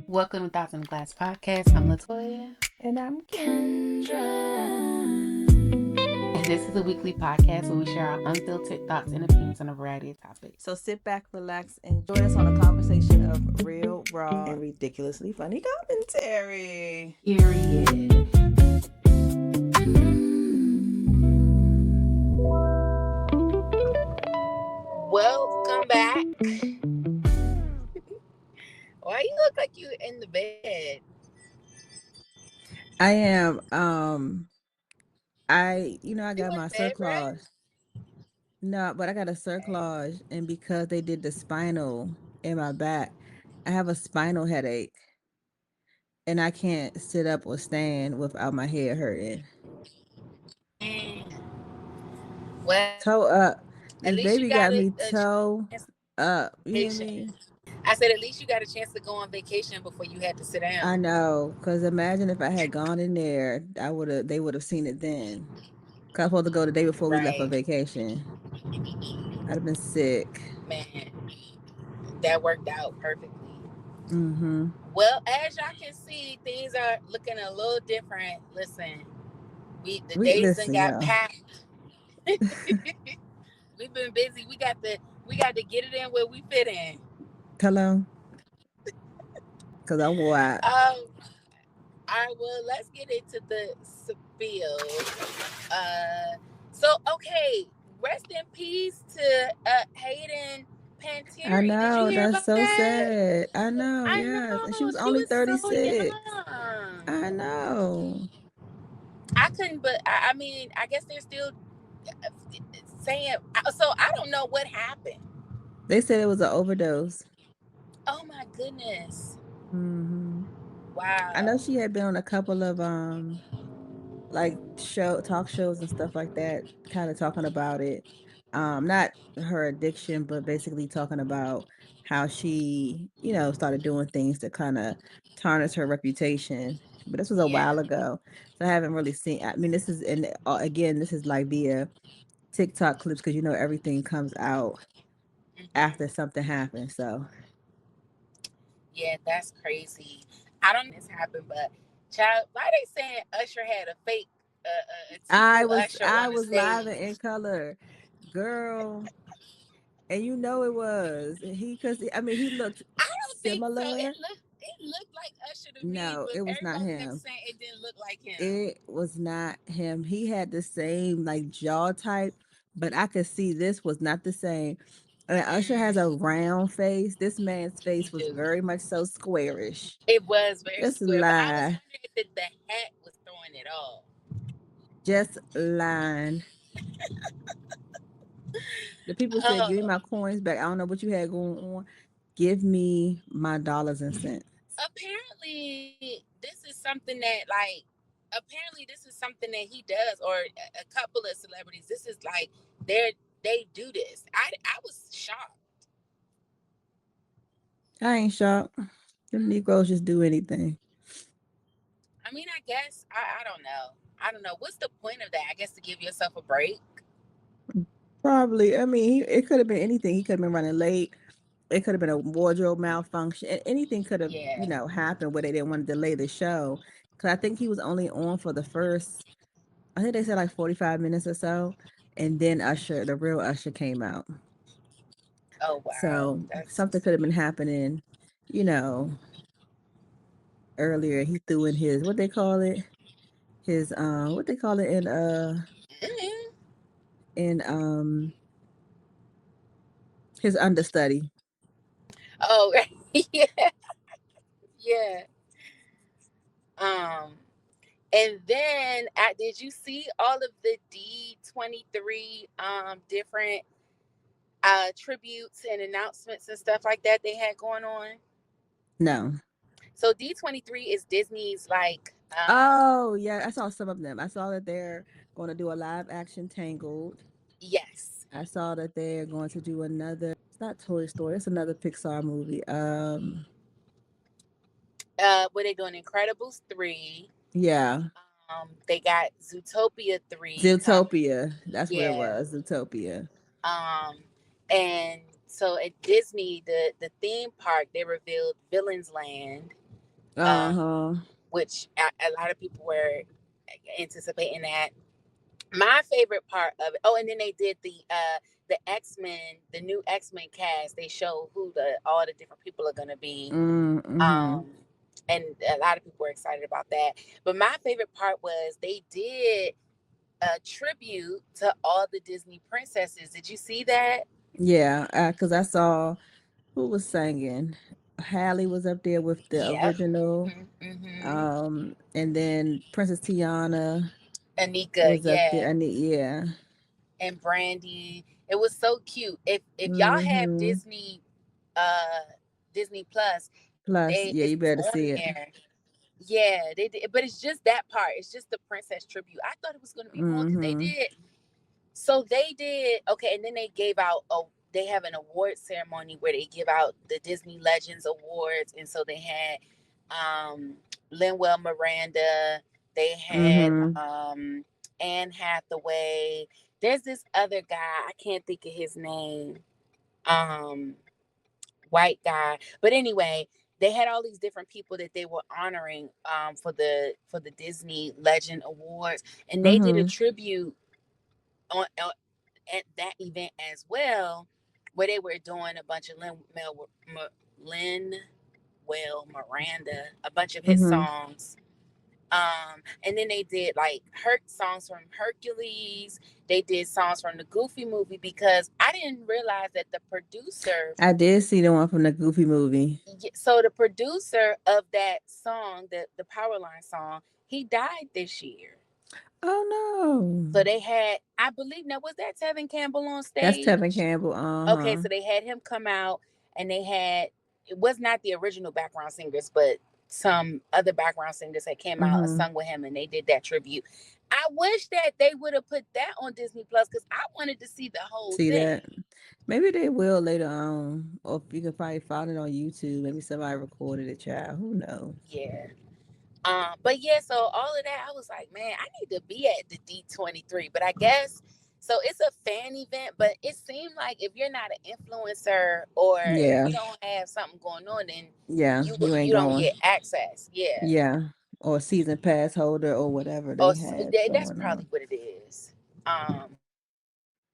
Welcome to Thoughts in the Glass podcast. I'm Latoya. And I'm Kendra. And this is a weekly podcast where we share our unfiltered thoughts and opinions on a variety of topics. So sit back, relax, and join us on a conversation of real, raw, and ridiculously funny commentary. Period. Welcome back. Why you look like you in the bed? I am. I got my bed cerclage. No, but I got a cerclage, and because they did the spinal in my back, I have a spinal headache, and I can't sit up or stand without my head hurting. Well, Toe up. This baby got me a toe up. You hear vacation. me? I said at least you got a chance to go on vacation before you had to sit down. I know, because imagine if I had gone in there, they would have seen it then. Cause I was supposed to go the day before we left on vacation. I'd have been sick. Man, that worked out perfectly. Mm-hmm. Well, as y'all can see, things are looking a little different. Listen, the days got packed. We've been busy. We got to get it in where we fit in. Hello. Cause I'm wild. All right, well, let's get into the spiel. Okay, rest in peace to Hayden Panettiere. I know, Did you hear that's so that? sad. I know, yes. And she was only 36. I know. I couldn't, but I mean, I guess they're still saying, so I don't know what happened. They said it was an overdose. Oh my goodness. Mm-hmm. Wow. I know she had been on a couple of like talk shows and stuff like that, kind of talking about it. Not her addiction, but basically talking about how she, started doing things to kind of tarnish her reputation. But this was a while ago, so I haven't really seen. I mean, this is this is like via TikTok clips, because everything comes out after something happens. So yeah, that's crazy. I don't know if this happened, but child, why they saying Usher had a fake? I was live and in color, girl. And it was he, because he looked similar. Think so. It looked like Usher to me. No, it was not him. Saying it didn't look like him. It was not him. He had the same like jaw type, but I could see this was not the same. And Usher has a round face. This man's face was very much so squarish. It was very square. But I was lie. wondering if the hat was throwing it off. Just lying. The people said, "Give me my coins back." I don't know what you had going on. Give me my dollars and cents. Apparently, this is something that he does, or a couple of celebrities. This is like they do this. I was shocked. I ain't shocked. Them Negroes just do anything. I mean, I guess I don't know. I don't know. What's the point of that? I guess to give yourself a break. Probably. I mean, it could have been anything. He could have been running late. It could have been a wardrobe malfunction. Anything could have, happened where they didn't want to delay the show. Because I think he was only on for the first, I think they said like 45 minutes or so. And then the real Usher came out. Oh, wow. So something could have been happening, earlier. He threw in his, what they call it? His, what they call it in his understudy. Oh, yeah. Yeah. And then did you see all of the D23 different tributes and announcements and stuff like that they had going on? No. So D23 is Disney's like oh yeah, I saw some of them. I saw that they're going to do a live action Tangled. Yes. I saw that they're going to do another, it's not Toy Story, it's another Pixar movie. What they doing? Incredibles 3. Yeah. They got Zootopia 3. Zootopia. That's what it was. Zootopia. And so at Disney, the theme park, they revealed Villains Land, um, Uh-huh. which a lot of people were anticipating that. My favorite part of it. Oh, and then they did the X-Men, the new X-Men cast. They show who the all the different people are gonna be. Mm-hmm. Um, and a lot of people were excited about that. But my favorite part was they did a tribute to all the Disney princesses. Did you see that? Yeah, because I saw who was singing. Hallie was up there with the Yep. original. Mm-hmm. And then Princess Tiana Anika, was up there. yeah, Yeah. and Brandy. It was so cute. If y'all have Mm-hmm. Disney Plus, Plus, they yeah, it's you better on see it. there. Yeah, they did, but it's just that part. It's just the princess tribute. I thought it was going to be more because they Mm-hmm. did. So they did okay, and then they gave out a. They have an award ceremony where they give out the Disney Legends Awards, and so they had Lin-Manuel Miranda. They had Mm-hmm. Anne Hathaway. There's this other guy. I can't think of his name. Um, White guy. But anyway, they had all these different people that they were honoring for the Disney Legend Awards, and they did a Mm-hmm. tribute on at that event as well, where they were doing a bunch of Lin Well Miranda, a bunch of his Mm-hmm. songs. And then they did like Hurt songs from Hercules. They did songs from the Goofy movie because I didn't realize that the producer, I did see the one from the Goofy movie. so the producer of that song, the Powerline song, he died this year. Oh no. So they had, I believe, now was that Tevin Campbell on That's Tevin stage? Campbell. Okay, Uh-huh. so they had him come out, and they had, it was not the original background singers, but some other background singers that came out and Mm-hmm. sung with him, and they did that tribute. I wish that they would have put that on Disney Plus because I wanted to see the whole See that? thing. Maybe they will later on. Or you can probably find it on YouTube. Maybe somebody recorded it, child. Who knows? Yeah. But yeah, so all of that, I was like, man, I need to be at the D23. But I guess so it's a fan event, but it seemed like if you're not an influencer or if Yeah. you don't have something going on, then Yeah. You ain't you don't going. get access. Yeah. Yeah. Or season pass holder or whatever Or they had that's going probably on. what it is.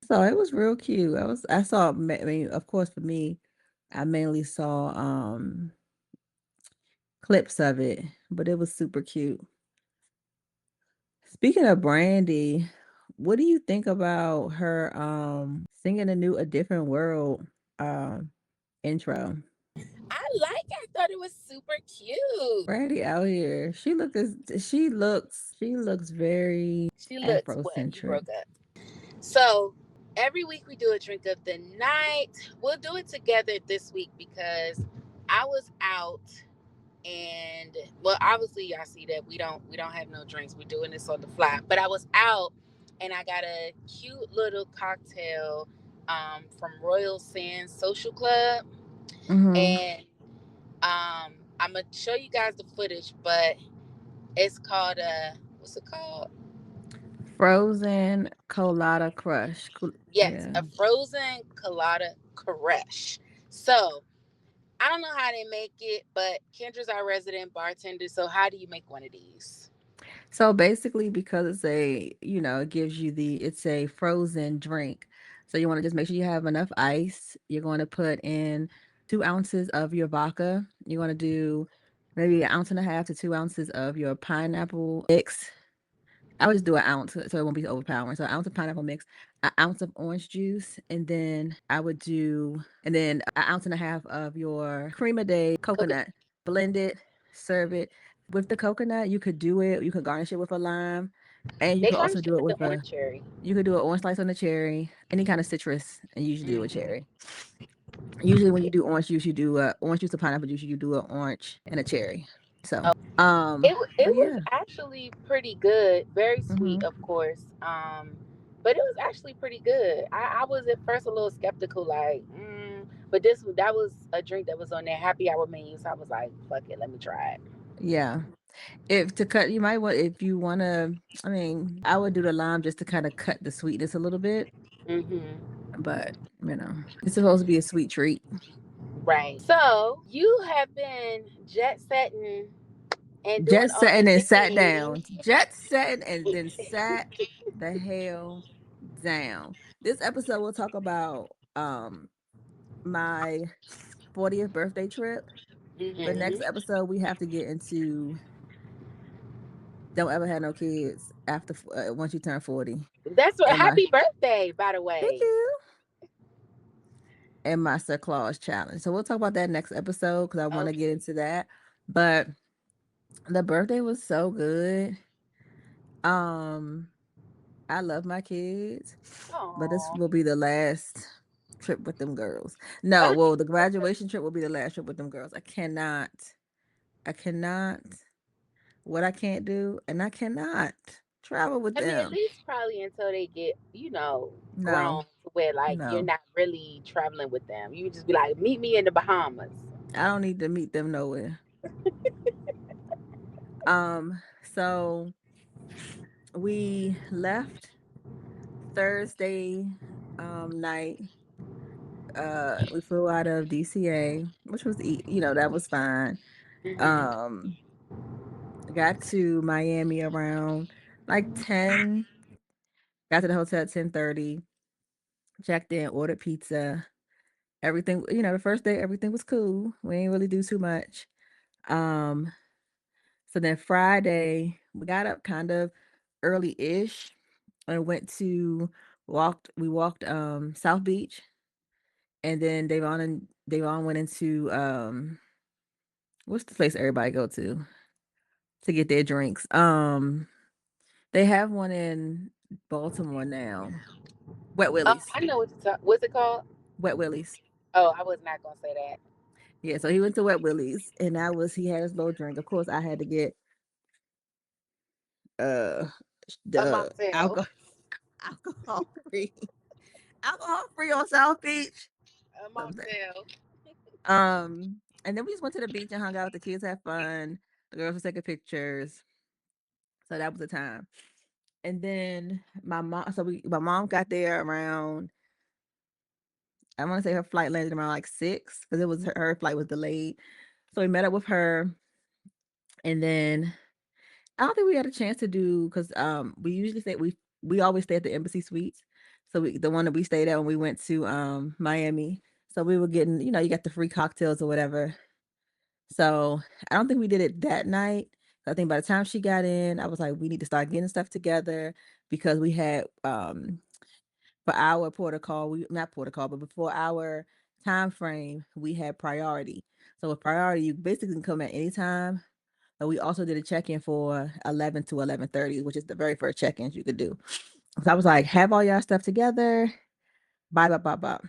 So it was real cute. I saw, I mean, of course for me, I mainly saw clips of it, but it was super cute. Speaking of Brandy, what do you think about her singing a different world um intro? I thought it was super cute. Brandy out here. She looks very She looks what? You Afrocentric. broke up. So every week we do a drink of the night. We'll do it together this week because I was out and well obviously y'all see that we don't have no drinks, we're doing this on the fly, but I was out and I got a cute little cocktail from Royal Sands Social Club, Mm-hmm. and I'm gonna show you guys the footage, but it's called what's it called? Frozen Colada Crush. Yes, Yeah. a Frozen Colada Crush. So I don't know how they make it, but Kendra's our resident bartender, so how do you make one of these? So basically, because it gives you it's a frozen drink. So you want to just make sure you have enough ice. You're going to put in 2 ounces of your vodka. You're going to do maybe an ounce and a half to 2 ounces of your pineapple mix. I would just do an ounce so it won't be overpowering. So an ounce of pineapple mix, an ounce of orange juice, and then an ounce and a half of your crema de Coconut. coconut. Blend it, serve it. With the coconut, you could garnish it with a lime, and you They could also garnish it do it with the with orange cherry. you could do an orange slice on the cherry, any kind of citrus, and you usually do a Mm-hmm. cherry. Usually when you do orange juice, you do orange juice or pineapple juice, you do an orange and a cherry. So, It but was yeah. actually pretty good. Very Hmm. sweet, of course. But it was actually pretty good. I was at first a little skeptical, like, but that was a drink that was on their happy hour menu, so I was like, fuck it, let me try it. Yeah. If to cut, you might want if you want to. I mean, I would do the lime just to kind of cut the sweetness a little bit. Mm-hmm. But it's supposed to be a sweet treat. Right. So you have been jet setting and doing Jet all setting the and sat things. down. Jet setting and then sat the hell down. This episode we'll talk about my 40th birthday trip. But next Hmm. episode we have to get into don't ever have no kids after once you turn 40. That's what. And my Happy birthday, by the thank way. you. And my cerclage challenge. So we'll talk about that next episode because I want to Okay. get into that. But the birthday was so good. Um, I love my kids, but this Oh. will be the last trip with them girls. No, well, the graduation trip will be the last trip with them girls. I cannot, what I can't do, and I cannot travel with I mean, at them. least probably until they get, No, grown to where like you're no, not really traveling with them. You just be like, meet me in the Bahamas. I don't need to meet them nowhere. So we left Thursday night. We flew out of DCA, which was that was fine. Hmm. Um, got to Miami around like 10. Got to the hotel at 10:30. Checked in, ordered pizza. Everything, the first day everything was cool. We ain't really do too much. Um, so then Friday we got up kind of early-ish and went to we walked South Beach, and then Davon went into what's the place everybody go to get their drinks? They have one in Baltimore now. Wet Oh, Willie's. I know what what's it called? Wet Willie's. Oh, I was not gonna say that. Yeah, so he went to Wet Willie's, and he had his little drink. Of course, I had to get uh A the mocktail. alcohol alcohol free on South Beach. A What was that? mocktail. And then we just went to the beach and hung out. The kids had fun. The girls were taking pictures. So that was the time. And then my mom got there around, I want to say her flight landed around like 6 because it was her flight was delayed. So we met up with her, and then I don't think we had a chance to do because we usually we always stay at the Embassy Suites. So the one that we stayed at when we went to Miami. So we were getting, you got the free cocktails or whatever. So I don't think we did it that night. I think by the time she got in, I was like, we need to start getting stuff together because we had for our protocol, we not protocol, but before our time frame, we had priority. So with priority, you basically can come at any time. But we also did a check-in for 11 to 11:30, which is the very first check-ins you could do. So I was like, have all y'all stuff together. Bye, bye, bye, bye.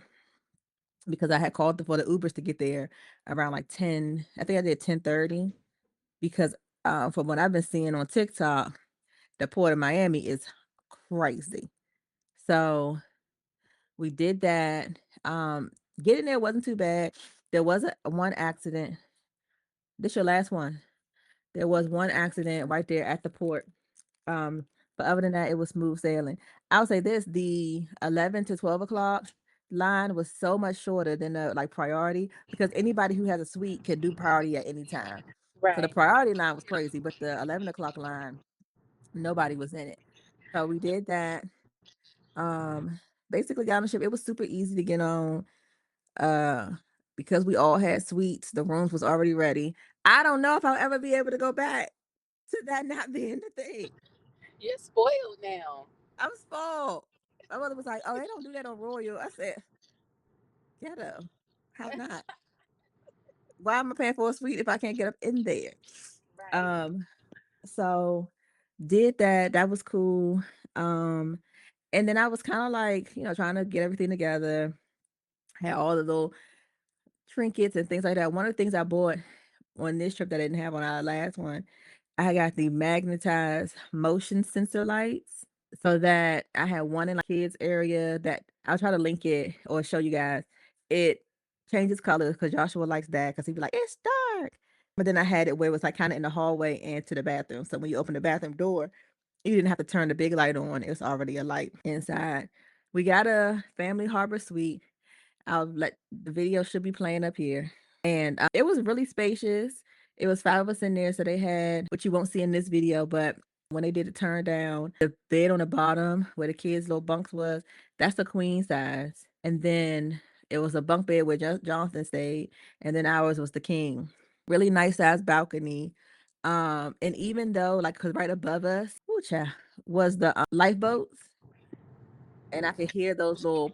Because I had called for the Ubers to get there around like 10. I think I did 10:30 because from what I've been seeing on TikTok, the port of Miami is crazy. So we did that. Um, Getting there wasn't too bad. There was one accident. This your last one. There was one accident right there at the port. Um, but other than that, it was smooth sailing. I'll say this: the 11 to 12 o'clock line was so much shorter than the like priority because anybody who has a suite can do priority at any time. So the Right. priority line was crazy, but the 11 o'clock line, nobody was in it. So we did that. Um, Basically got on the ship. It was super easy to get on. Uh, because we all had suites, the rooms was already ready. I don't know if I'll ever be able to go back to that not being the thing. You're spoiled now. I'm spoiled. My mother was like, "Oh, they don't do that on Royal." I said, "Ghetto. How not? Why am I paying for a suite if I can't get up in there?" Right. Um, so did that. That was cool. Um, and then I was kind of like, trying to get everything together. Had all the little trinkets and things like that. One of the things I bought on this trip that I didn't have on our last one, I got the magnetized motion sensor lights. So that I had one in like kids area that I'll try to link it or show you guys. It changes colors because Joshua likes that because he'd be like, it's dark. But then I had it where it was like kind of in the hallway and to the bathroom. So when you open the bathroom door, you didn't have to turn the big light on. It was already a light inside. We got a family harbor suite. The video should be playing up here. And it was really spacious. It was 5 of us in there. So they had what you won't see in this video, but when they did the turn down, the bed on the bottom where the kids' little bunks was, that's the queen size. And then it was a bunk bed where Jonathan stayed. And then ours was the king. Really nice size balcony. And even though, like, cause right above us, was the lifeboats, and I could hear those little,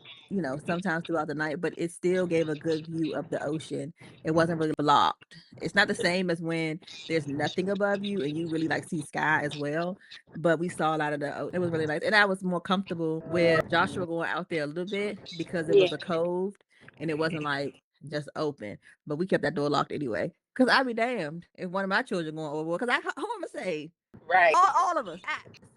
sometimes throughout the night, but it still gave a good view of the ocean. It wasn't really blocked. It's not the same as when there's nothing above you and you really like see sky as well. But we saw a lot of it was really nice. And I was more comfortable with Joshua going out there a little bit because it Yeah. was a cove and it wasn't like just open. But we kept that door locked anyway. Cause I'd be damned if one of my children going overboard. Cause who am I say? Right. All of us.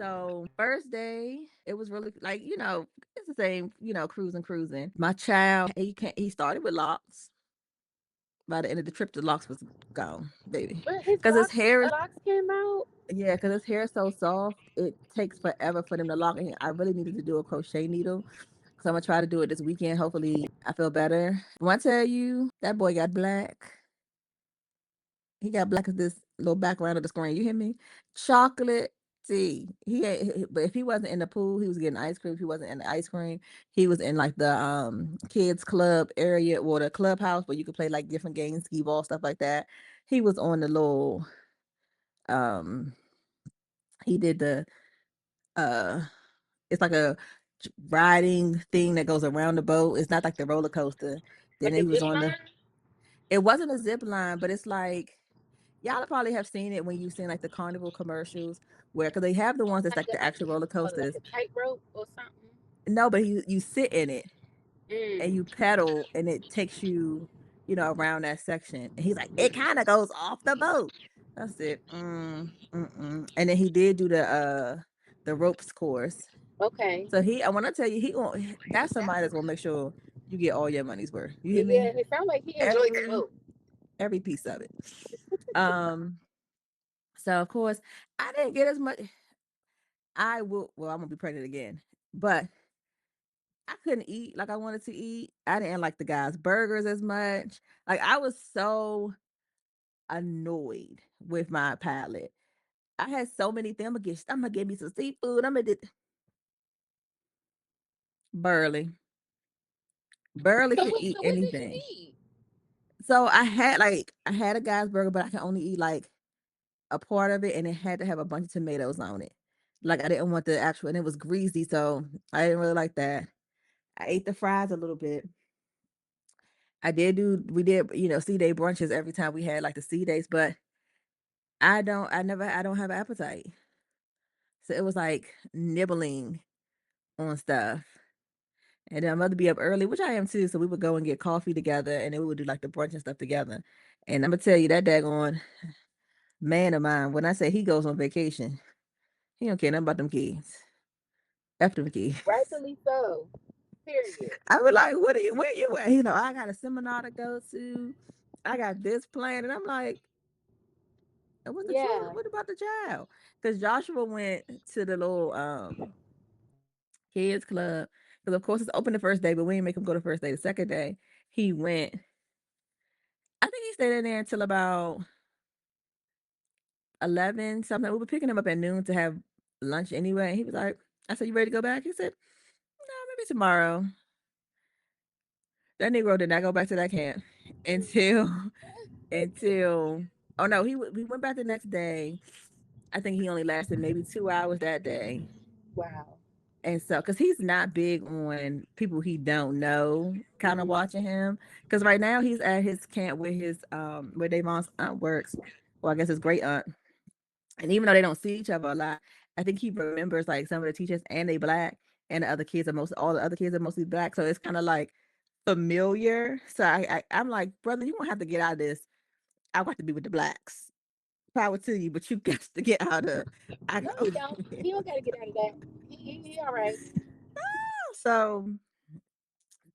So first day, it was really like, it's the same, cruising. My child, he started with locks. By the end of the trip, the locks was gone, baby. But his Because his hair is, locks came out. yeah, because his hair is so soft, it takes forever for them to lock. And I really needed to do a crochet needle. So I'm gonna try to do it this weekend. Hopefully I feel better. When I tell you that boy got black, he got black as this little background of the screen. You hear me? Chocolate tea. But if he wasn't in the pool, he was getting ice cream. If he wasn't in the ice cream, he was in like the kids club area or the clubhouse where you could play like different games, skee ball, stuff like that. He was on the little um he did the uh it's like a riding thing that goes around the boat. It's not like the roller coaster. Then Like he a was zip on line? it wasn't a zip line, but it's like y'all probably have seen it when you've seen like the Carnival commercials where because they have the ones that's like the actual roller Like coasters. a tightrope or something. No, but you sit in it and Mm. you pedal and it takes you, around that section. And he's like, it kind of goes off the boat. That's it. And then he did do the ropes course. Okay. So when I tell you that's somebody that's gonna make sure you get all your money's worth. You hear Yeah, me? it sounds like he enjoyed the Every boat. every piece of it. Um so of course I didn't get as much. I'm gonna be pregnant again, but I couldn't eat like I wanted to eat. I didn't like the guys' burgers as much. Like I was so annoyed with my palate. I had so many things. I'm gonna get me some seafood. I'm gonna do barely, barely So could what? eat So what did you anything. eat? So I had a guy's burger, but I could only eat like a part of it, and it had to have a bunch of tomatoes on it. Like I didn't want the actual, and it was greasy, so I didn't really like that. I ate the fries a little bit. We did, C-day brunches every time we had like the C-days, but I don't have an appetite. So it was like nibbling on stuff. And then my mother be up early, which I am too. So we would go and get coffee together and then we would do like the brunch and stuff together. And I'm gonna tell you that daggone man of mine, when I say he goes on vacation, he don't care nothing about them kids. After the kids. Rightfully so. Period. I was like, where you at? I got a seminar to go to. I got this plan. And I'm like, what's the children? Yeah. What about the child? Because Joshua went to the little kids club. Because of course it's open the first day, but we didn't make him go the first day. The second day, he went. I think he stayed in there until about 11 something. We were picking him up at noon to have lunch anyway. He was like, I said, you ready to go back? He said, no, maybe tomorrow. That Negro did not go back to that camp until until oh no, we went back the next day. I think he only lasted maybe 2 hours that day. Wow. And so, because he's not big on people he don't know, kind of Mm-hmm. watching him. Because right now he's at his camp where Davon's aunt works. Well, I guess his great aunt. And even though they don't see each other a lot, I think he remembers like some of the teachers and they black, and all the other kids are mostly black. So it's kind of like familiar. So I'm like, brother, you won't have to get out of this. I got to be with the blacks. Power to you, but you got to get out of. I No, got. he don't. He don't gotta get out of that. He all right. So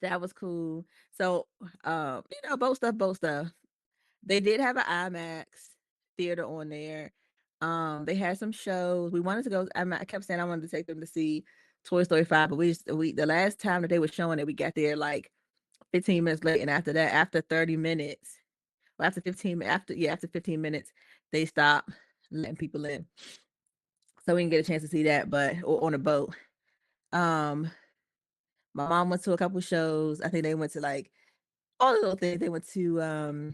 that was cool. So, boat stuff. They did have an IMAX theater on there. They had some shows. We wanted to go. I kept saying I wanted to take them to see Toy Story 5, but we the last time that they were showing it, we got there like 15 minutes late, and after that, after 30 minutes, well, after 15 minutes, they stopped letting people in, so we didn't get a chance to see that, but or on a boat. Um, my mom went to a couple shows. I think they went to like all the little things. They went to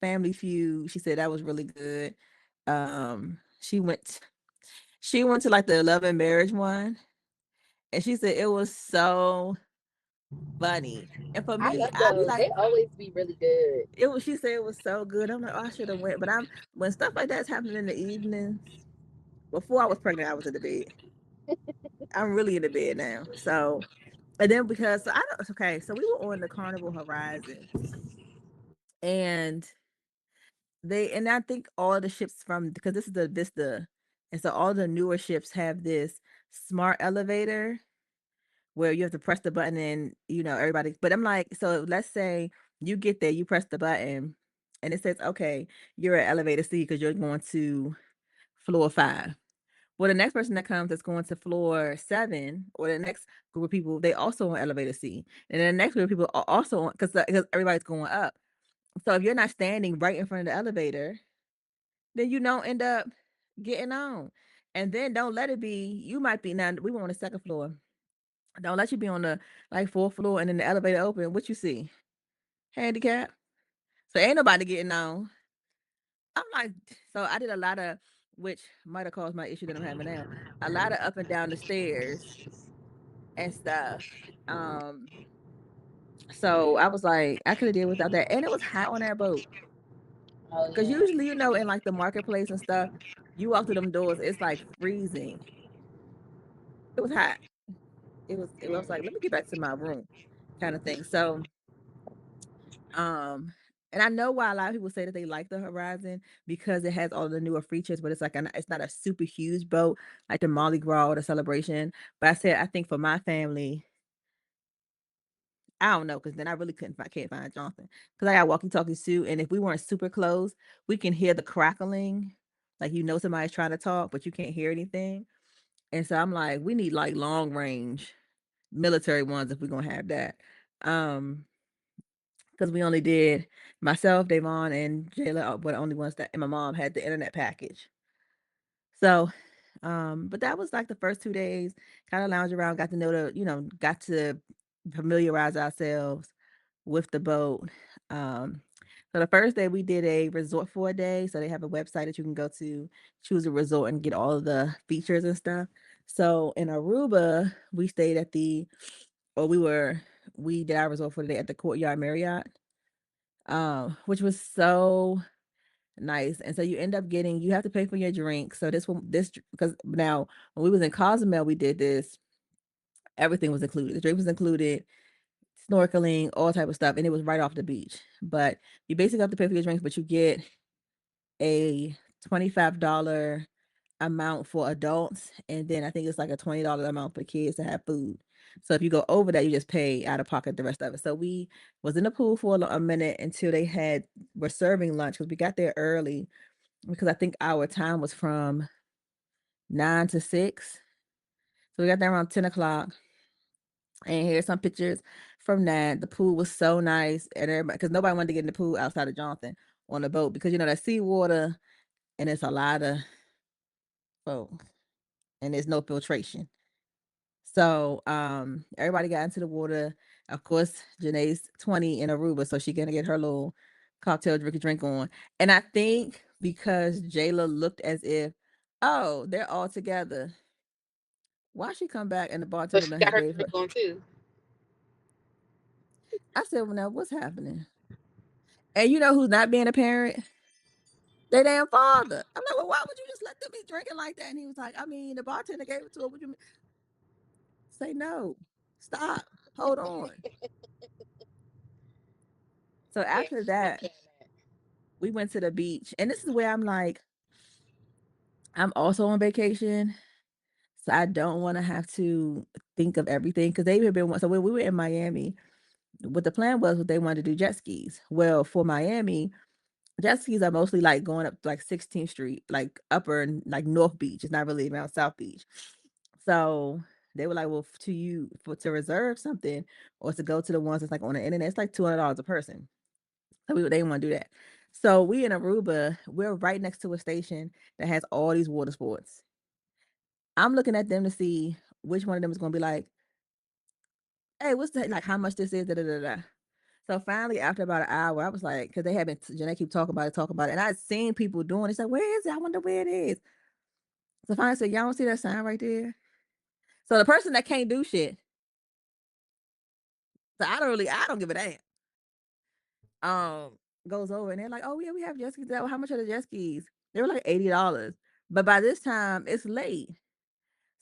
Family Feud. She said that was really good. Um, she went she went to like the Love and Marriage one, and she said it was so funny. And for I me, love I'd be those. like, They always be really good. it was. She said it was so good. I'm like, oh, I should have went. But I'm when stuff like that's happening in the evenings. Before I was pregnant, I was in the bed. I'm really in the bed now. So, and then because so I don't. Okay, so we were on the Carnival Horizon, and and I think all the ships from because this is the Vista, and so all the newer ships have this smart elevator where you have to press the button and everybody. But I'm like, so let's say you get there, you press the button, and it says, okay, you're at elevator C because you're going to floor 5. Well, the next person that comes that's going to floor 7, or the next group of people, they also on elevator C, and then the next group of people are also on because everybody's going up. So if you're not standing right in front of the elevator, then you don't end up getting on. And then don't let it be. You might be now. We were on the second floor. Don't let you be on the like fourth floor and then the elevator open. What you see? Handicap. So ain't nobody getting on. I'm like, so I did a lot of, which might have caused my issue that I'm having now. A lot of up and down the stairs and stuff. Um, so I was like, I could have did without that. And it was hot on that boat. Oh Because yeah. usually, in like the marketplace and stuff, you walk through them doors, it's like freezing. It was hot. I was like, let me get back to my room kind of thing. So Um, and I know why a lot of people say that they like the Horizon because it has all the newer features, but it's not a super huge boat like the Mardi Gras or the Celebration. But I think for my family, I don't know because then I really can't find Jonathan because I got walkie talkies too, and if we weren't super close, we can hear the crackling, like somebody's trying to talk, but you can't hear anything. And so I'm like, we need like long range military ones if we're gonna have that. Um, because we only did myself, Davon, and Jayla were the only ones that, and my mom had the internet package. So, but that was like the first 2 days, kind of lounge around, got to know got to familiarize ourselves with the boat. Um, so the first day we did a resort for a day. So they have a website that you can go to, choose a resort and get all of the features and stuff. So in Aruba, we stayed at or we did our resort for the day at the Courtyard Marriott, which was so nice. And so you have to pay for your drink. So because now when we was in Cozumel, we did this, everything was included. The drink was included, snorkeling, all type of stuff, and it was right off the beach. But you basically have to pay for your drinks, but you get a $25 amount for adults, and then I think it's like a $20 amount for kids to have food. So if you go over that, you just pay out of pocket the rest of it. So we was in the pool for a minute until they were serving lunch because we got there early because I think our time was from 9 to 6. So we got there around 10 o'clock. And here's some pictures from that. The pool was so nice, and everybody because nobody wanted to get in the pool outside of Jonathan on the boat because that seawater and it's a lot of folks and there's no filtration. So everybody got into the water. Of course, Janae's 20 in Aruba, so she's gonna get her little cocktail drink on. And I think because Jayla looked as if, oh, they're all together. Why she come back and the So bartender she done got had her gave drink her? on too. I said, well, now what's happening? And you know who's not being a parent? Their damn father. I'm like, well, why would you just let them be drinking like that? And he was like, I mean, the bartender gave it to her. Would you say no? Stop. Hold on. So Yeah, after she not that, playing that. we went to the beach. And this is where I'm like, I'm also on vacation. So I don't want to have to think of everything. Because they've been, so when we were in Miami, what the plan was they wanted to do jet skis. Well, for Miami, jet skis are mostly like going up like 16th Street, like upper and like North Beach. It's not really around South Beach. So they were like, well, to reserve something or to go to the ones that's like on the internet, it's like $200 a person. So they didn't want to do that. So we in Aruba, we're right next to a station that has all these water sports. I'm looking at them to see which one of them is going to be like, hey, what's that? Like how much this is? Da, da, da, da. So finally, after about an hour, I was like, because they had been, Janae keep talking about it. And I'd seen people doing it. It's like, where is it? I wonder where it is. So finally I said, y'all don't see that sign right there? So the person that can't do shit, so I don't give a damn. Goes over and they're like, oh yeah, we have jet skis. Well, how much are the jet skis? They were like $80. But by this time, it's late.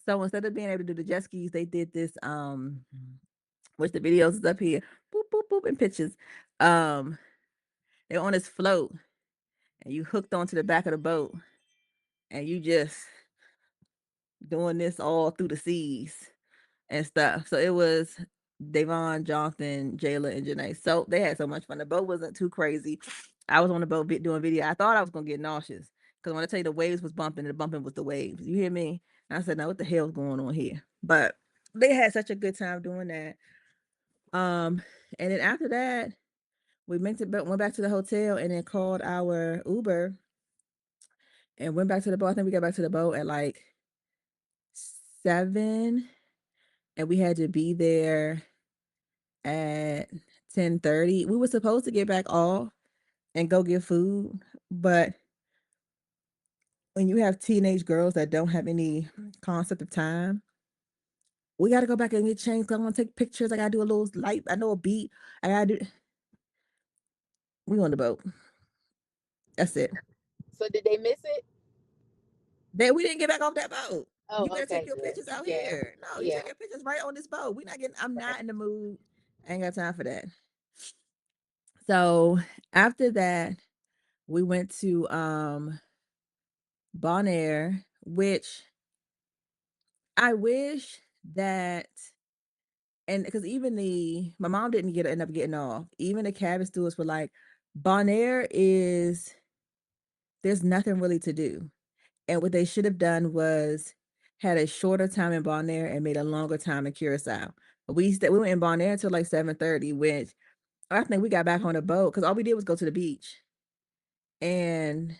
So instead of being able to do the jet skis, they did this, which the videos is up here. Boop, boop, boop, and pictures. Um, they're on this float and you hooked onto the back of the boat and you just doing this all through the seas and stuff. So it was Davon, Jonathan, Jayla, and Janae. So they had so much fun. The boat wasn't too crazy. I was on the boat doing video. I thought I was gonna get nauseous because when I tell you the waves was bumping, and the bumping was the waves. You hear me? And I said, "Now what the hell's going on here?" But they had such a good time doing that. And then after that, we went back to the hotel and then called our Uber and went back to the boat. I think we got back to the boat at like 7, and we had to be there at 10:30. We were supposed to get back off and go get food, but when you have teenage girls that don't have any concept of time, we got to go back and get changed. 'Cause I want to take pictures. I got to do a little light. I know a beat. I got to do. We on the boat. That's it. So did they miss it? Then we didn't get back off that boat. Oh, You better take okay, your good. pictures out Yeah, here. No, you yeah. take your pictures right on this boat. We not getting. I'm Right. not in the mood. I ain't got time for that. So after that, we went to Bonaire, which I wish that, and because even my mom didn't end up getting off. Even the cabin stewards were like, Bonaire is there's nothing really to do. And what they should have done was had a shorter time in Bonaire and made a longer time in Curacao. But we went in Bonaire until like 7:30, which I think we got back on the boat because all we did was go to the beach. And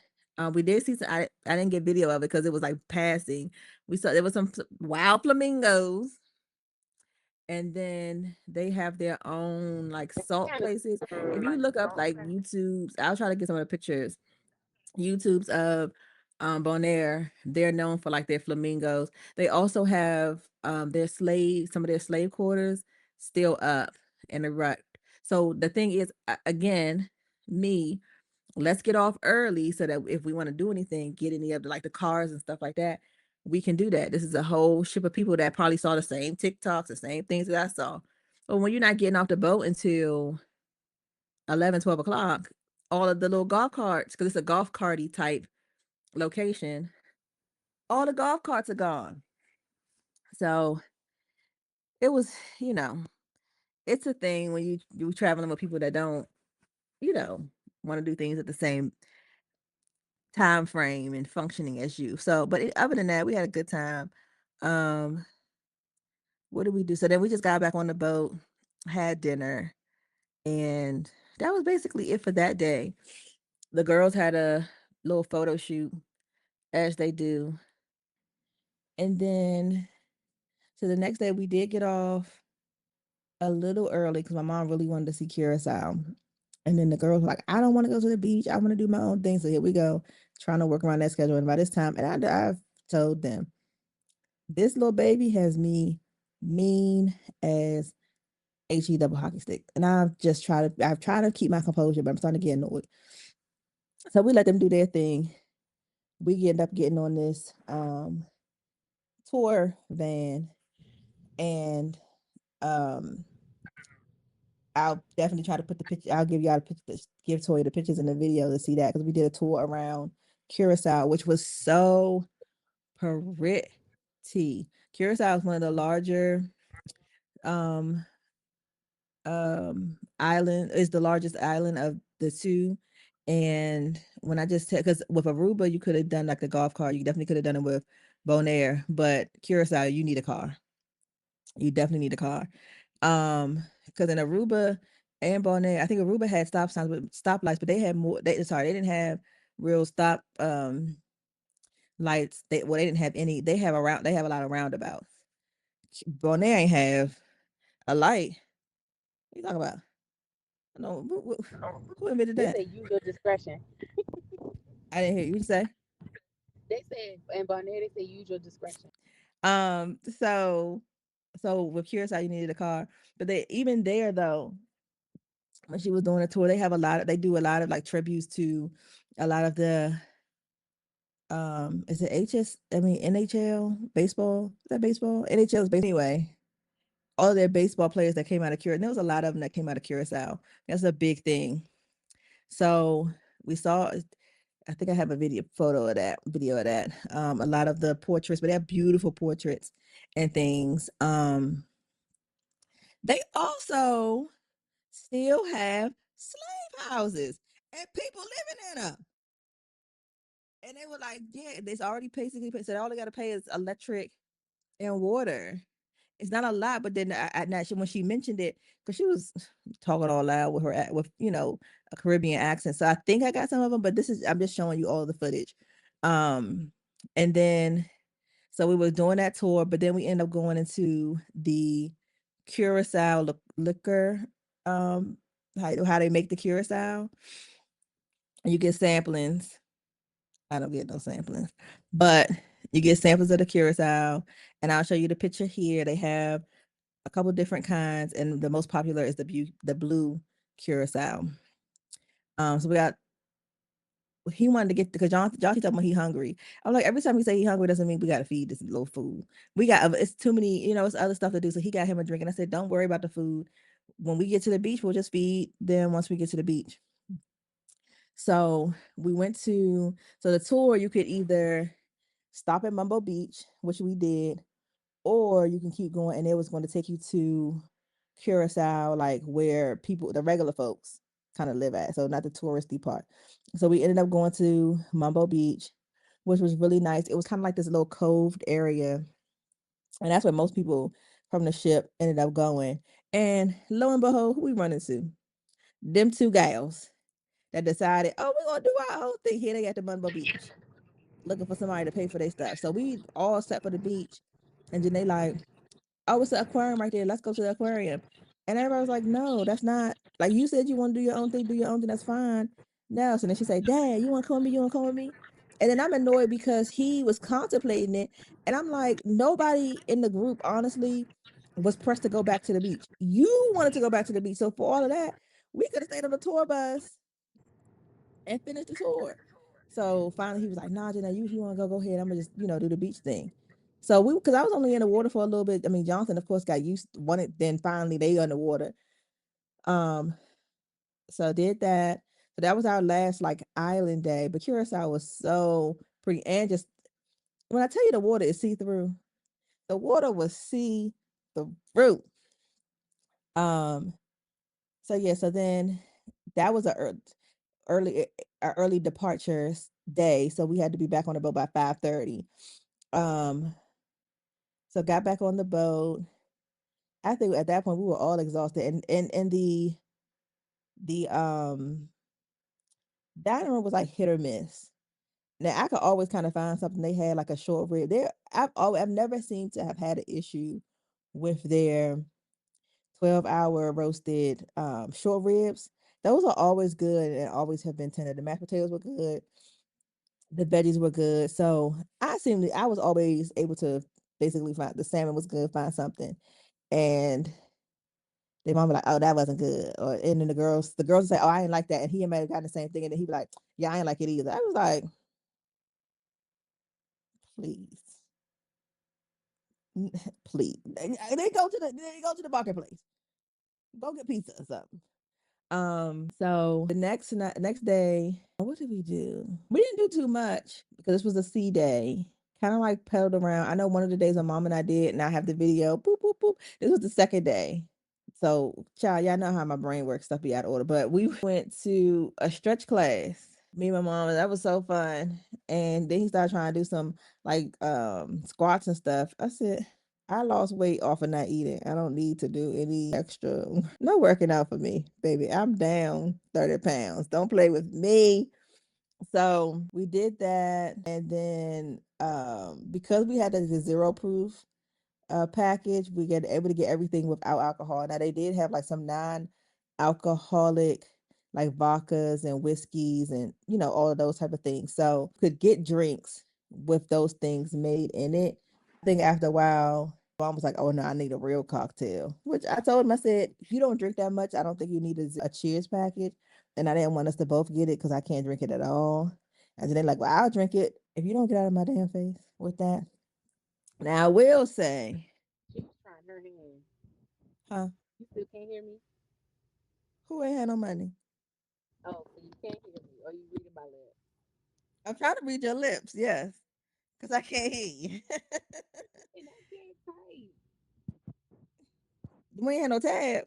we did see some, I didn't get video of it because it was like passing. We saw there was some wild flamingos, and then they have their own like salt Kind of places. If you look up like YouTube's, I'll try to get some of the pictures. YouTube's of Bonaire, they're known for like their flamingos. They also have some of their slave quarters still up and erect. So the thing is, again, me, let's get off early so that if we want to do anything, get any of the like the cars and stuff like that, we can do that. This is a whole ship of people that probably saw the same TikToks, the same things that I saw. But when you're not getting off the boat until 11, 12 o'clock, all of the little golf carts, because it's a golf carty type location, all the golf carts are gone. So it was, you know, it's a thing when you traveling with people that don't, you know, want to do things at the same time frame and functioning as you. So, but other than that, we had a good time. Um, what did we do? So then we just got back on the boat, had dinner, and that was basically it for that day. The girls had a little photo shoot as they do. And then so the next day we did get off a little early because my mom really wanted to see Curacao. And then the girls were like, I don't want to go to the beach. I want to do my own thing. So here we go, trying to work around that schedule. And by this time, and I've told them, this little baby has me mean as HE double hockey stick. And I've tried to keep my composure, but I'm starting to get annoyed. So we let them do their thing. We end up getting on this tour van, and um I'll definitely try to put the picture. I'll give y'all the picture, give Toy the pictures in the video to see that because we did a tour around Curacao, which was so pretty. Curacao is one of the larger um island is the largest island of the two. And when I just because with Aruba you could have done like the golf cart, you definitely could have done it with Bonaire, but Curacao, you need a car. You definitely need a car. Because in Aruba and Bonaire, I think Aruba had stop signs, but stoplights, but they had more. They didn't have real stop lights. They didn't have any. They have around. They have a lot of roundabouts. Bonaire ain't have a light. What you talking about? No, who invented They that? say use your discretion. I didn't hear you say. They said in Bonaire, they say use your discretion. Um, so so with Curacao, you needed a car, but they even there though, when she was doing a tour, they do a lot of like tributes to a lot of the is it NHL baseball? Is that baseball? NHL is baseball anyway. All their baseball players that came out of Curacao, and there was a lot of them that came out of Curacao. That's a big thing. So we saw, I think I have a video of that. A lot of the portraits, but they have beautiful portraits and things. They also still have slave houses and people living in them. And they were like, yeah, it's already basically said all they got to pay is electric and water. It's not a lot, but then when she mentioned it, because she was talking all loud with with a Caribbean accent, so I think I got some of them. But I'm just showing you all the footage. And then so we were doing that tour, but then we end up going into the Curacao liquor, how they make the Curacao, and you get samplings. I don't get no samplings, but you get samples of the Curacao, and I'll show you the picture here. They have a couple different kinds, and the most popular is the blue Curacao. So we got. He wanted to get because John talking about he hungry. I'm like, every time he say he hungry doesn't mean we got to feed this little food. We got it's too many, it's other stuff to do. So he got him a drink, and I said, don't worry about the food. When we get to the beach, we'll just feed them once we get to the beach. So we went to the tour. You could either stop at Mumbo Beach, which we did, or you can keep going, and it was going to take you to Curacao, like where the regular folks kind of live at. So not the touristy part. So we ended up going to Mumbo Beach, which was really nice. It was kind of like this little coved area. And that's where most people from the ship ended up going. And lo and behold, who we run into? Them two gals that decided, oh, we're gonna do our own thing. Here they at the Mumbo Beach, looking for somebody to pay for their stuff. So we all set for the beach. And then they like, oh, it's the aquarium right there. Let's go to the aquarium. And everybody was like, no, that's not, like you said you want to do your own thing, that's fine. No. So then she said, Dad, you want to come with me? You want to come with me? And then I'm annoyed because he was contemplating it. And I'm like, nobody in the group, honestly, was pressed to go back to the beach. You wanted to go back to the beach. So for all of that, we could have stayed on the tour bus and finished the tour. So finally he was like, nah, Jenna, you want to go ahead. I'm going to just, do the beach thing. So because I was only in the water for a little bit. I mean, Jonathan, of course, got wanted, then finally they underwater. So did that. So that was our last like island day. But Curacao was so pretty. And just when I tell you the water is see-through, the water was see-through. So yeah, so then that was early departure day. So we had to be back on the boat by 5:30. So got back on the boat. I think at that point we were all exhausted, and the dining room was like hit or miss. Now I could always kind of find something. They had like a short rib there. I've never seemed to have had an issue with their 12-hour roasted short ribs. Those are always good and always have been tender. The mashed potatoes were good. The veggies were good. So I was always able to basically find the salmon was good, find something. And they mom be like, oh, that wasn't good. And then the girls would say, oh, I ain't like that. And he might have gotten the same thing. And then he'd be like, yeah, I ain't like it either. I was like, please, please. They go to the marketplace. Go get pizza or something. So the next day, what did we do? We didn't do too much because this was a sea day. Kind of like pedaled around. I know one of the days my mom and I did, and I have the video. Boop, boop, boop. This was the second day. So, child, y'all know how my brain works, stuff be out of order. But we went to a stretch class. Me and my mom, that was so fun. And then he started trying to do some like squats and stuff. I said, I lost weight off of not eating. I don't need to do any extra. No working out for me, baby. I'm down 30 pounds. Don't play with me. So we did that. And then because we had the zero proof package, we get able to get everything without alcohol. Now they did have like some non-alcoholic like vodkas and whiskeys and all of those type of things. So could get drinks with those things made in it. I think after a while, mom was like, "Oh no, I need a real cocktail." Which I told him, I said, "If you don't drink that much, I don't think you need a cheers package." And I didn't want us to both get it because I can't drink it at all. And then they're like, "Well, I'll drink it if you don't get out of my damn face with that." Now I will say, She was trying her hand. huh? You still can't hear me? Who ain't had no money? Oh, so you can't hear me, or you reading my lips? I'm trying to read your lips, yes, because I can't hear you. And I can't type. We ain't had no tab.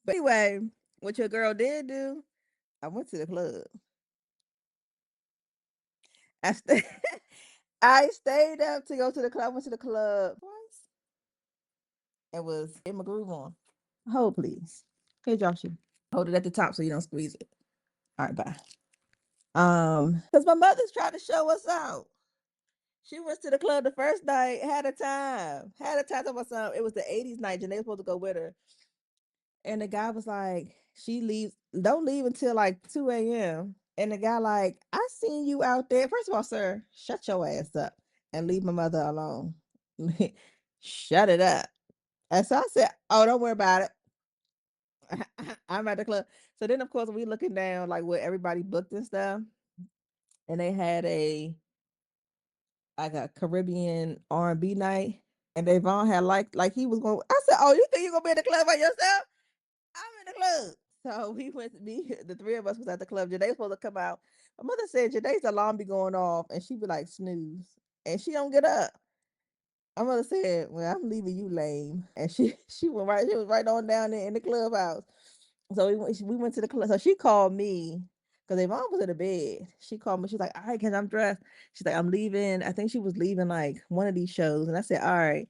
But anyway, what your girl did do, I went to the club. I stayed, I stayed up to go to the club. I went to the club twice. It was in my groove on. Hold, please. Hey, Joshua. Hold it at the top so you don't squeeze it. All right, bye. Because my mother's trying to show us out. She went to the club the first night, had a time. Had a time talking about something. It was the 80s night, and they were supposed to go with her. And the guy was like, she leaves, don't leave until like 2 a.m. And the guy like, I seen you out there. First of all, sir, shut your ass up and leave my mother alone. Shut it up. And so I said, oh, don't worry about it. I'm at the club. So then, of course, we looking down like what everybody booked and stuff. And they had like a Caribbean R&B night. And Davon had like he was going. I said, "Oh, you think you gonna be in the club by yourself? I'm in the club." So we went. The three of us was at the club. Janae was supposed to come out. My mother said Janae's alarm be going off, and she be like snooze, and she don't get up. My mother said, "Well, I'm leaving you, lame," and she went right. She was right on down there in the clubhouse. So we went to the club. So she called me because their mom was in the bed. She called me. She's like, "All right, cause I'm dressed." She's like, "I'm leaving." I think she was leaving like one of these shows, and I said, "All right,"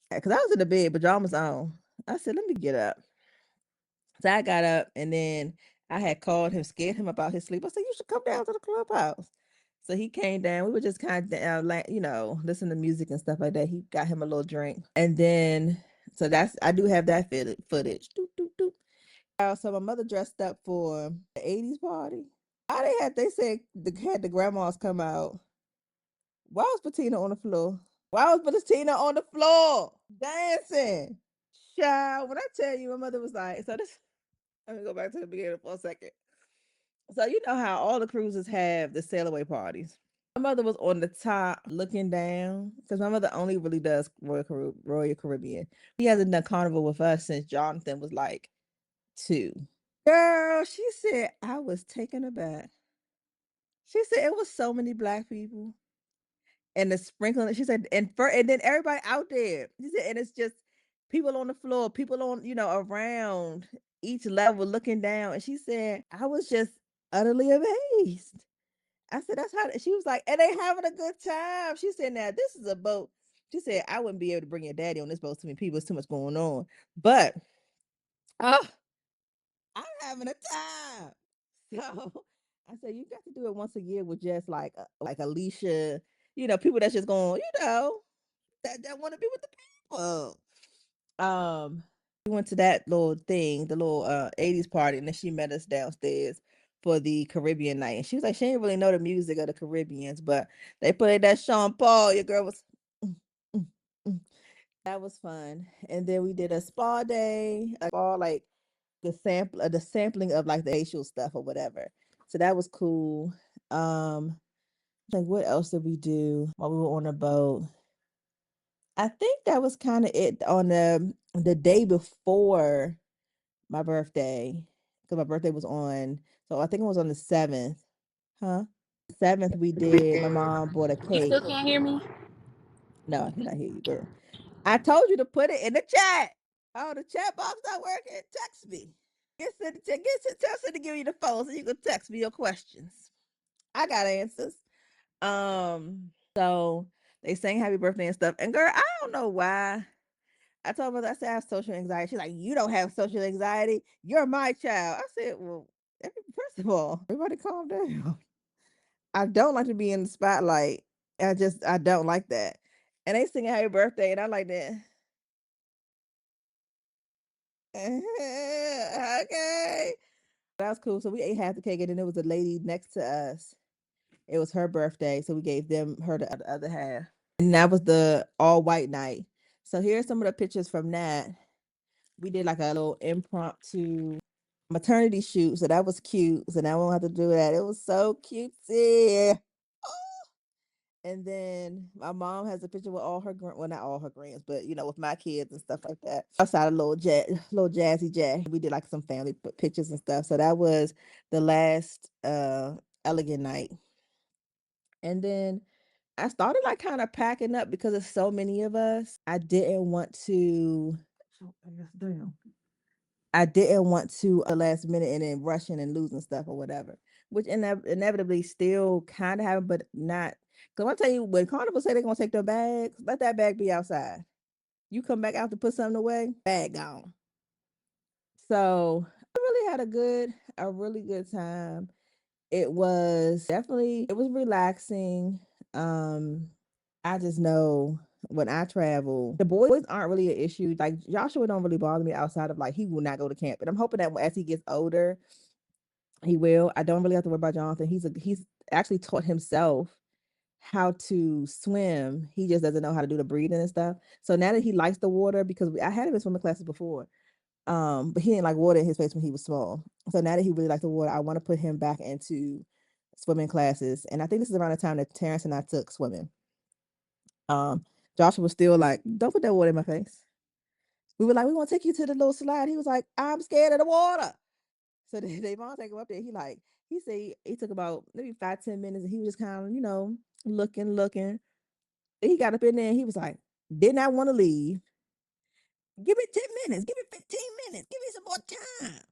because I was in the bed, pajamas on. I said, "Let me get up." So I got up, and then I had called him, scared him about his sleep. I said, "You should come down to the clubhouse." So he came down. We were just kind of, like, listen to music and stuff like that. He got him a little drink, and then so I do have that footage. Doop, doop, doop. So my mother dressed up for the 80s party. They said had the grandmas come out. Why was Patina on the floor? Why was Patina on the floor dancing? Child, when I tell you, my mother was like, so this, let me go back to the beginning for a second. So you know how all the cruises have the sail away parties. My mother was on the top looking down because my mother only really does Royal Caribbean. He hasn't done Carnival with us since Jonathan was like 2. Girl, she said I was taken aback. She said it was so many black people and the sprinkling. She said, and then everybody out there. She said, and it's just people on the floor, people on around each level looking down. And she said, I was just utterly amazed. I said, that's how she was like, and they having a good time. She said, now this is a boat. She said, I wouldn't be able to bring your daddy on this boat. Too many people, it's too much going on. But oh, I'm having a time. So I said, you got to do it once a year with just like Alicia, people that's just going, that want to be with the people. We went to that little thing, the little 80s party, and then she met us downstairs for the Caribbean night. And she was like, she didn't really know the music of the Caribbeans, but they played that Sean Paul. Your girl was mm, mm, mm. That was fun. And then we did a spa day, like the sampling of like the facial stuff or whatever. So that was cool. Like what else did we do while we were on the boat? I think that was kind of it on the day before my birthday, because my birthday was on, so I think it was on the 7th. Huh? 7th we did. My mom bought a You cake. still can't hear me? No, I cannot hear you, girl. I told you to put it in the chat. Oh, the chat box not working. Text me. Tell Sid to give you the phone so you can text me your questions. I got answers. So they sang happy birthday and stuff. And girl, I don't know why. I told her, I said, I have social anxiety. She's like, you don't have social anxiety. You're my child. I said, well, first of all, everybody calm down. I don't like to be in the spotlight. I don't like that. And they singing happy birthday, and I like that. Okay. That was cool. So we ate half the cake, and then there was a lady next to us. It was her birthday, so we gave her the other half. And that was the all white night. So here's some of the pictures from that. We did like a little impromptu maternity shoot, so that was cute. So now we don't have to do that. It was so cutesy. And then my mom has a picture with all her well, not all her grands, but with my kids and stuff like that. Outside a little jazzy jack. We did like some family pictures and stuff. So that was the last elegant night. And then I started like kind of packing up because there's so many of us. I didn't want to the last minute and then rushing and losing stuff or whatever, which inevitably still kind of happen, but not. Because I tell you, when Carnival say they're gonna take their bags, let that bag be outside. You come back out to put something away, bag gone. So I really had a really good time. It was relaxing. I just know when I travel, the boys aren't really an issue. Like Joshua don't really bother me outside of like he will not go to camp. And I'm hoping that as he gets older, he will. I don't really have to worry about Jonathan. He's actually taught himself how to swim. He just doesn't know how to do the breathing and stuff. So now that he likes the water, because I had him in swimming classes before, but he didn't like water in his face when he was small. So now that he really likes the water, I want to put him back into swimming classes. And I think this is around the time that Terrence and I took swimming. Joshua was still like, don't put that water in my face. We were like, we want to take you to the little slide. He was like, I'm scared of the water. So they want to take him up there. He said he took about maybe 5-10 minutes and he was just kind of, looking. Then he got up in there and he was like, did not want to leave. Give me 10 minutes, give me 15 minutes, give me some more time.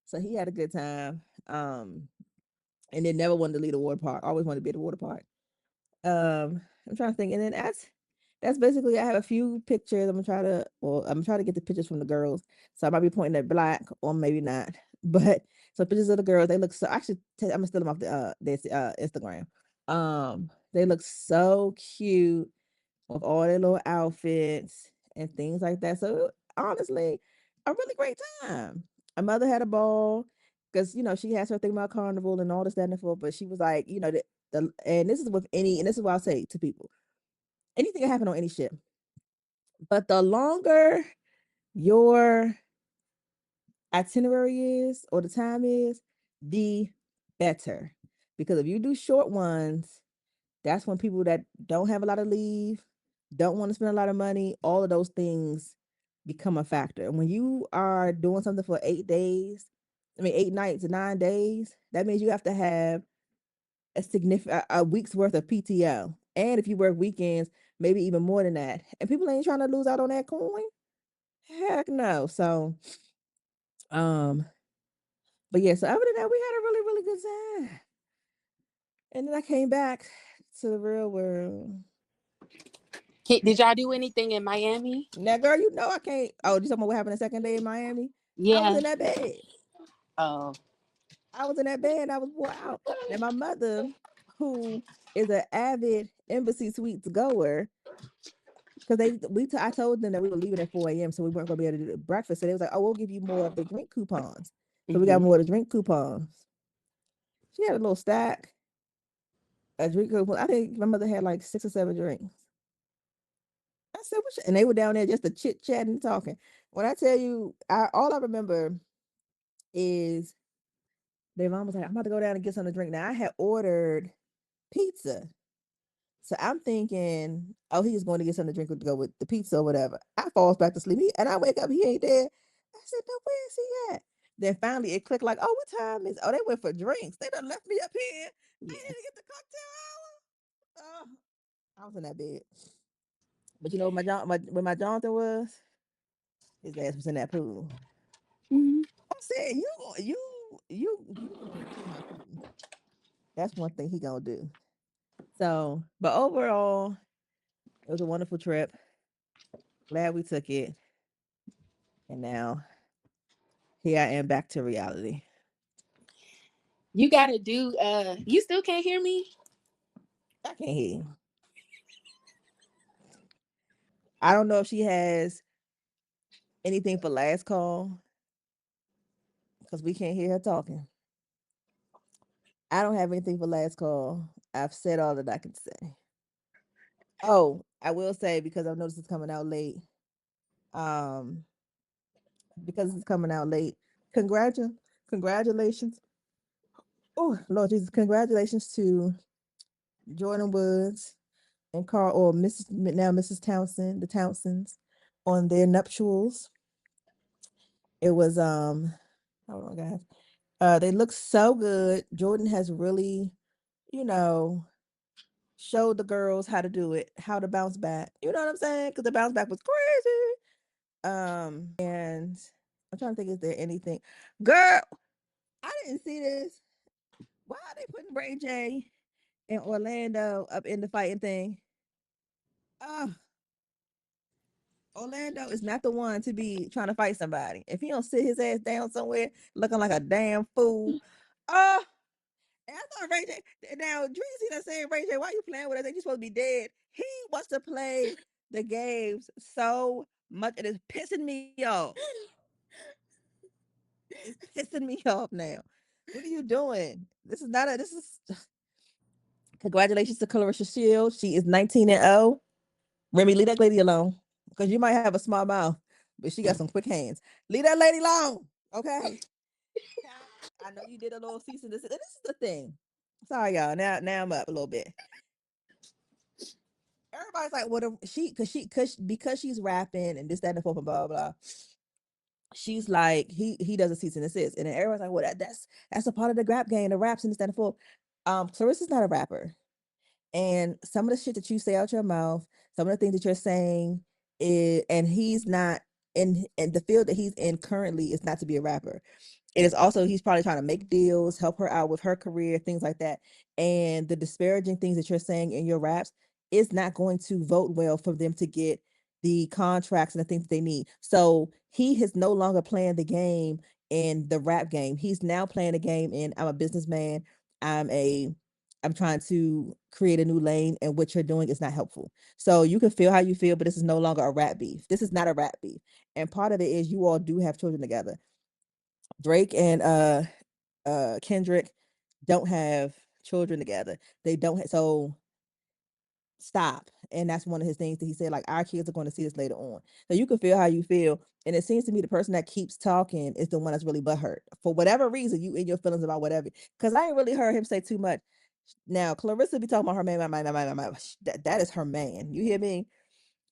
So he had a good time. And then never wanted to leave the water park. Always wanted to be at the water park. I'm trying to think. And then that's basically, I have a few pictures. I'm gonna try to get the pictures from the girls. So I might be pointing at black or maybe not. But so pictures of the girls, they look so actually I'm gonna steal them off their Instagram. They look so cute with all their little outfits and things like that. So honestly, a really great time. My mother had a ball because she has her thing about carnival and all this, that, and the fourth. But she was like, and this is with and this is what I'll say to people: anything can happen on any ship, but the longer your itinerary is or the time is, the better. Because if you do short ones, that's when people that don't have a lot of leave, don't want to spend a lot of money, all of those things become a factor. And when you are doing something for 8 days, 8 nights, 9 days, that means you have to have a week's worth of PTO. And if you work weekends, maybe even more than that. And people ain't trying to lose out on that coin. Heck no. So, um, but yeah, so other than that, we had a really, really good time. And then I came back to the real world. Did y'all do anything in Miami? Now, girl, I can't. Oh, did you talk about what happened the second day in Miami? I was Yeah. in that bed. Oh. I was in that bed. I was wore out. Now, my mother, who is an avid Embassy Suites goer, because I told them that we were leaving at 4 a.m., so we weren't going to be able to do breakfast. So they was like, "Oh, we'll give you more of the drink coupons." So we got more of the drink coupons. She had a little stack of drink coupons. I think my mother had like 6 or 7 drinks. I said, and they were down there just to chit chat and talking. When I tell you, all I remember is their mom was like, I'm about to go down and get something to drink. Now I had ordered pizza. So I'm thinking, oh, he's going to get something to drink to go with the pizza or whatever. I falls back to sleep. And I wake up, he ain't there. I said, no, where is he at? Then finally it clicked like, oh, what time is? Oh, they went for drinks. They done left me up here. Yeah. I didn't get the cocktail hour. Oh, I was in that bed. But you know where my Jonathan was? His ass was in that pool. Mm-hmm. I said you gonna kill my food. That's one thing he gonna do. So, but overall, it was a wonderful trip. Glad we took it, and now here I am back to reality. You gotta do. You still can't hear me. I can't hear you. I don't know if she has anything for last call because we can't hear her talking. I don't have anything for last call. I've said all that I can say. Oh, I will say because I've noticed it's coming out late. Um, because it's coming out late. Congratulations. Oh, Lord Jesus, congratulations to Jordan Woods and Carl or Mrs. Townsend, the Townsends, on their nuptials. It was hold on guys. They look so good. Jordan has really, you know, showed the girls how to do it, how to bounce back. You know what I'm saying? Because the bounce back was crazy. And I'm trying to think, is there anything? Girl, I didn't see this. Why are they putting Ray J and Orlando up in the fighting thing? Uh, Orlando is not the one to be trying to fight somebody. If he don't sit his ass down somewhere looking like a damn fool. Uh, and I thought Ray J. Now, Dreezy done saying, Ray J, why you playing with us? They just supposed to be dead. He wants to play the games so much. It is pissing me off. It's pissing me off now. What are you doing? This is congratulations to Clarissa Shields. She is 19-0. Remy, leave that lady alone. Because you might have a small mouth, but she got some quick hands. Leave that lady alone. Okay. I know you did a little cease and desist. And this is the thing. Sorry, y'all. Now I'm up a little bit. Everybody's like, what because she's rapping and this, that, and the fourth and blah, blah, blah. She's like, he does a cease and desist. And then everyone's like, well, that's a part of the rap game, the raps and this, that, and the fourth. Clarissa's not a rapper. And some of the shit that you say out your mouth, some of the things that you're saying and he's not in the field that he's in currently is not to be a rapper. It is also he's probably trying to make deals, help her out with her career, things like that. And the disparaging things that you're saying in your raps is not going to vote well for them to get the contracts and the things that they need. So he is no longer playing the game in the rap game. He's now playing the game in I'm a businessman. I'm a I'm trying to create a new lane, and what you're doing is not helpful. So you can feel how you feel, but this is no longer a rap beef. This is not a rap beef. And part of it is you all do have children together. Drake and Kendrick don't have children together. They don't so stop. And that's one of his things that he said, like, our kids are going to see this later on. So you can feel how you feel. And it seems to me the person that keeps talking is the one that's really butthurt. For whatever reason, you in your feelings about whatever. Because I ain't really heard him say too much. Now, Clarissa be talking about her man, that is her man. You hear me?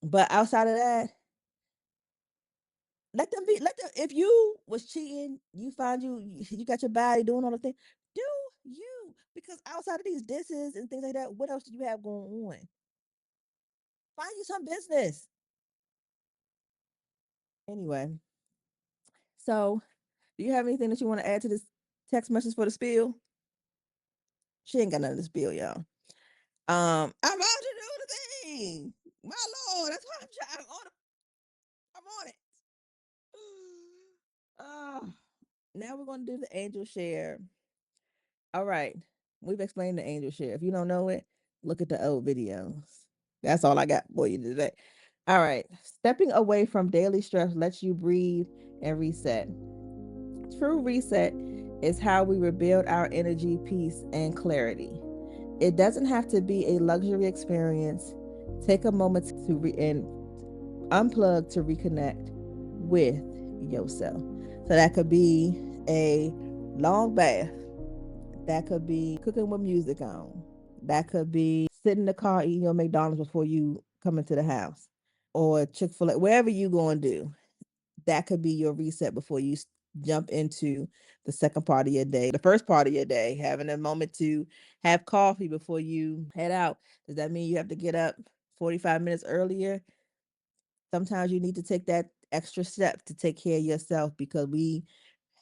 But outside of that, let them if you was cheating, you find you got your body doing all the things, do you, because outside of these disses and things like that, what else do you have going on? Find you some business. Anyway, so do you have anything that you want to add to this text message for the spiel? She ain't got nothing to spill, y'all. I'm about to do the thing. My lord, that's why I'm on it. Now we're gonna do the angel share. All right. We've explained the angel share. If you don't know it, look at the old videos. That's all I got for you today. All right. Stepping away from daily stress lets you breathe and reset. True reset is how we rebuild our energy, peace, and clarity. It doesn't have to be a luxury experience. Take a moment and unplug to reconnect with yourself. So that could be a long bath. That could be cooking with music on. That could be sitting in the car eating your McDonald's before you come into the house, or Chick-fil-A, wherever you going to do. That could be your reset before you jump into the second part of your day, the first part of your day, having a moment to have coffee before you head out. Does that mean you have to get up 45 minutes earlier? Sometimes you need to take that extra step to take care of yourself, because we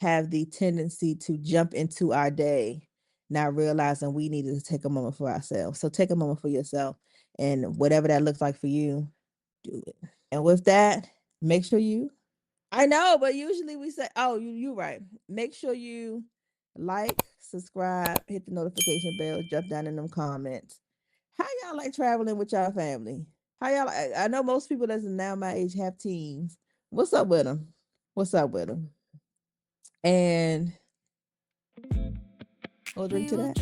have the tendency to jump into our day, not realizing we needed to take a moment for ourselves. So take a moment for yourself, and whatever that looks like for you, do it. And with that, make sure you, I know, but usually we say, oh, you're right. Make sure you like, subscribe, hit the notification bell, jump down in them comments. How y'all like traveling with y'all family? How y'all? I know most people that's now my age have teens. What's up with them? What's up with them? And we'll drink to that.